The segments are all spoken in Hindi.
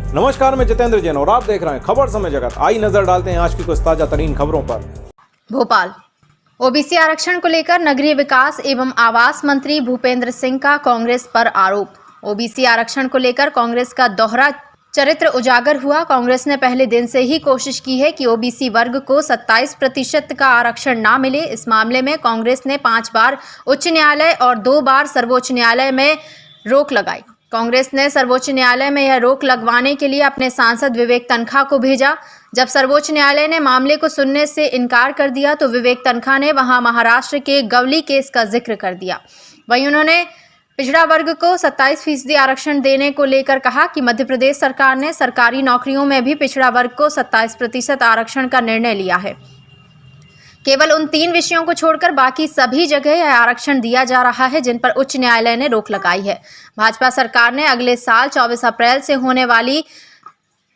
नमस्कार, मैं जितेंद्र जैन और आप देख रहे हैं खबर समय जगत। आई नजर डालते हैं आज की कुछ ताजा तरीन खबरों पर। भोपाल ओबीसी आरक्षण को लेकर नगरीय विकास एवं आवास मंत्री भूपेंद्र सिंह का कांग्रेस पर आरोप। ओबीसी आरक्षण को लेकर कांग्रेस का दोहरा चरित्र उजागर हुआ। कांग्रेस ने पहले दिन से ही कोशिश की है कि ओबीसी वर्ग को 27% का आरक्षण ना मिले। इस मामले में कांग्रेस ने 5 बार उच्च न्यायालय और 2 बार सर्वोच्च न्यायालय में रोक लगाई। कांग्रेस ने सर्वोच्च न्यायालय में यह रोक लगवाने के लिए अपने सांसद विवेक तन्खा को भेजा। जब सर्वोच्च न्यायालय ने मामले को सुनने से इनकार कर दिया तो विवेक तन्खा ने वहां महाराष्ट्र के गवली केस का जिक्र कर दिया। वहीं उन्होंने पिछड़ा वर्ग को 27% आरक्षण देने को लेकर कहा कि मध्य प्रदेश सरकार ने सरकारी नौकरियों में भी पिछड़ा वर्ग को 27% आरक्षण का निर्णय लिया है। केवल उन 3 विषयों को छोड़कर बाकी सभी जगह यह आरक्षण दिया जा रहा है जिन पर उच्च न्यायालय ने रोक लगाई है। भाजपा सरकार ने अगले साल 24 अप्रैल से होने वाली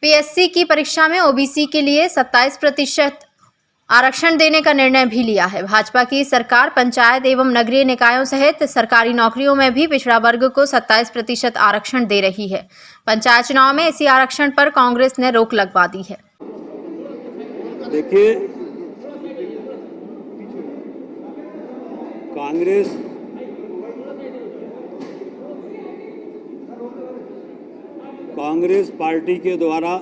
पीएससी की परीक्षा में ओबीसी के लिए 27% आरक्षण देने का निर्णय भी लिया है। भाजपा की सरकार पंचायत एवं नगरीय निकायों सहित सरकारी नौकरियों में भी पिछड़ा वर्ग को 27% आरक्षण दे रही है। पंचायत चुनाव में इसी आरक्षण पर कांग्रेस ने रोक लगवा दी है। देखिए, कांग्रेस पार्टी के द्वारा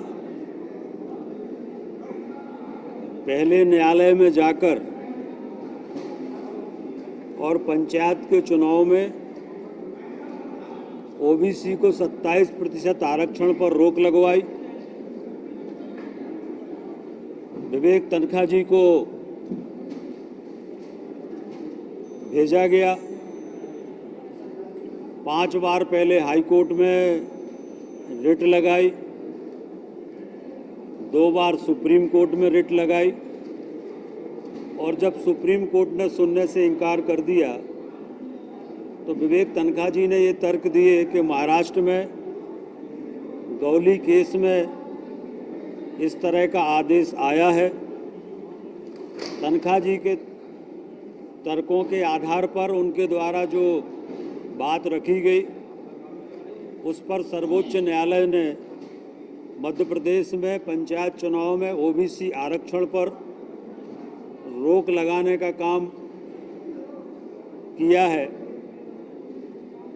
पहले न्यायालय में जाकर और पंचायत के चुनाव में ओबीसी को 27% आरक्षण पर रोक लगवाई। विवेक तन्खा जी को भेजा गया। 5 बार पहले हाई कोर्ट में रिट लगाई, 2 बार सुप्रीम कोर्ट में रिट लगाई और जब सुप्रीम कोर्ट ने सुनने से इनकार कर दिया तो विवेक तन्खा जी ने ये तर्क दिए कि महाराष्ट्र में गौली केस में इस तरह का आदेश आया है। तन्खा जी के तर्कों के आधार पर उनके द्वारा जो बात रखी गई उस पर सर्वोच्च न्यायालय ने मध्य प्रदेश में पंचायत चुनाव में ओबीसी आरक्षण पर रोक लगाने का काम किया है।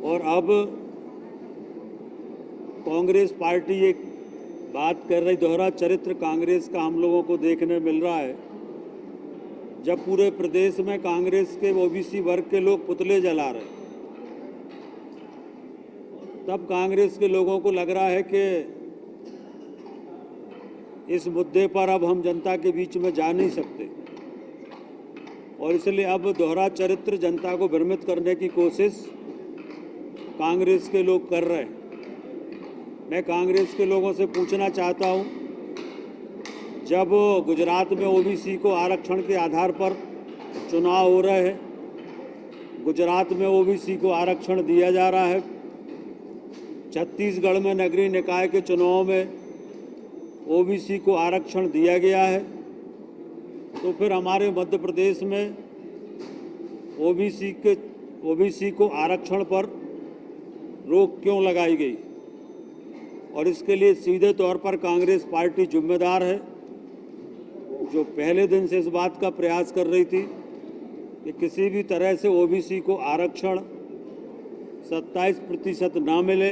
और अब कांग्रेस पार्टी एक बात कर रही, दोहरा चरित्र कांग्रेस का हम लोगों को देखने मिल रहा है। जब पूरे प्रदेश में कांग्रेस के ओबीसी वर्ग के लोग पुतले जला रहे, तब कांग्रेस के लोगों को लग रहा है कि इस मुद्दे पर अब हम जनता के बीच में जा नहीं सकते और इसलिए अब दोहरा चरित्र जनता को भ्रमित करने की कोशिश कांग्रेस के लोग कर रहे हैं। मैं कांग्रेस के लोगों से पूछना चाहता हूं, जब गुजरात में ओबीसी को आरक्षण के आधार पर चुनाव हो रहे हैं, गुजरात में ओबीसी को आरक्षण दिया जा रहा है, छत्तीसगढ़ में नगरीय निकाय के चुनाव में ओबीसी को आरक्षण दिया गया है, तो फिर हमारे मध्य प्रदेश में ओबीसी को आरक्षण पर रोक क्यों लगाई गई? और इसके लिए सीधे तौर पर कांग्रेस पार्टी जिम्मेदार है, जो पहले दिन से इस बात का प्रयास कर रही थी कि किसी भी तरह से ओबीसी को आरक्षण 27% ना मिले।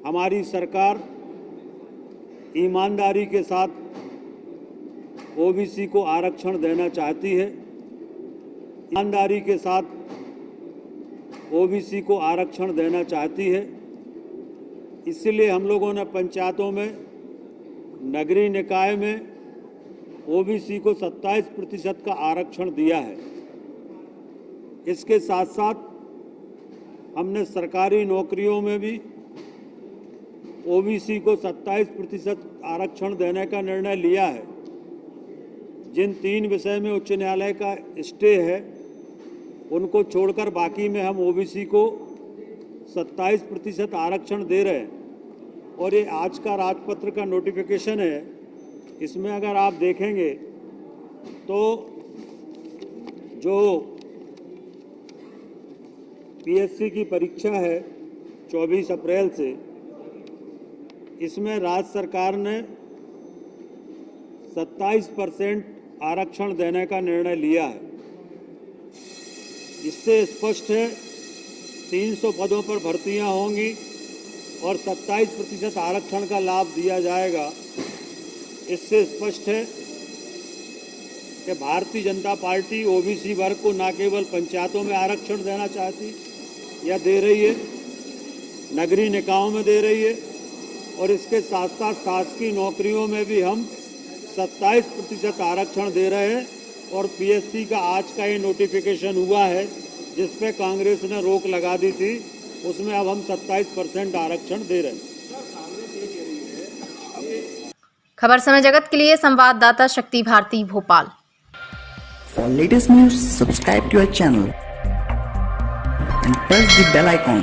हमारी सरकार ईमानदारी के साथ ओबीसी को आरक्षण देना चाहती है, ईमानदारी के साथ ओबीसी को आरक्षण देना चाहती है। इसलिए हम लोगों ने पंचायतों में, नगरीय निकाय में ओबीसी को 27% का आरक्षण दिया है। इसके साथ साथ हमने सरकारी नौकरियों में भी ओबीसी को 27% आरक्षण देने का निर्णय लिया है। जिन 3 विषय में उच्च न्यायालय का स्टे है उनको छोड़कर बाकी में हम ओबीसी को 27% आरक्षण दे रहे हैं। और ये आज का राजपत्र का नोटिफिकेशन है, इसमें अगर आप देखेंगे तो जो पीएससी की परीक्षा है 24 अप्रैल से, इसमें राज्य सरकार ने 27% आरक्षण देने का निर्णय लिया है। इससे स्पष्ट है 300 पदों पर भर्तियां होंगी और 27% आरक्षण का लाभ दिया जाएगा। इससे स्पष्ट है कि भारतीय जनता पार्टी ओबीसी वर्ग को न केवल पंचायतों में आरक्षण देना चाहती या दे रही है, नगरीय निकायों में दे रही है, और इसके साथ साथ शासकीय नौकरियों में भी हम 27% आरक्षण दे रहे हैं। और पीएससी का आज का ये नोटिफिकेशन हुआ है जिस पे कांग्रेस ने रोक लगा दी थी, उसमें अब हम 27% आरक्षण दे रहे हैं। खबर समय जगत के लिए संवाददाता शक्ति Bharti Bhopal. For latest news, subscribe to our channel and press the bell icon.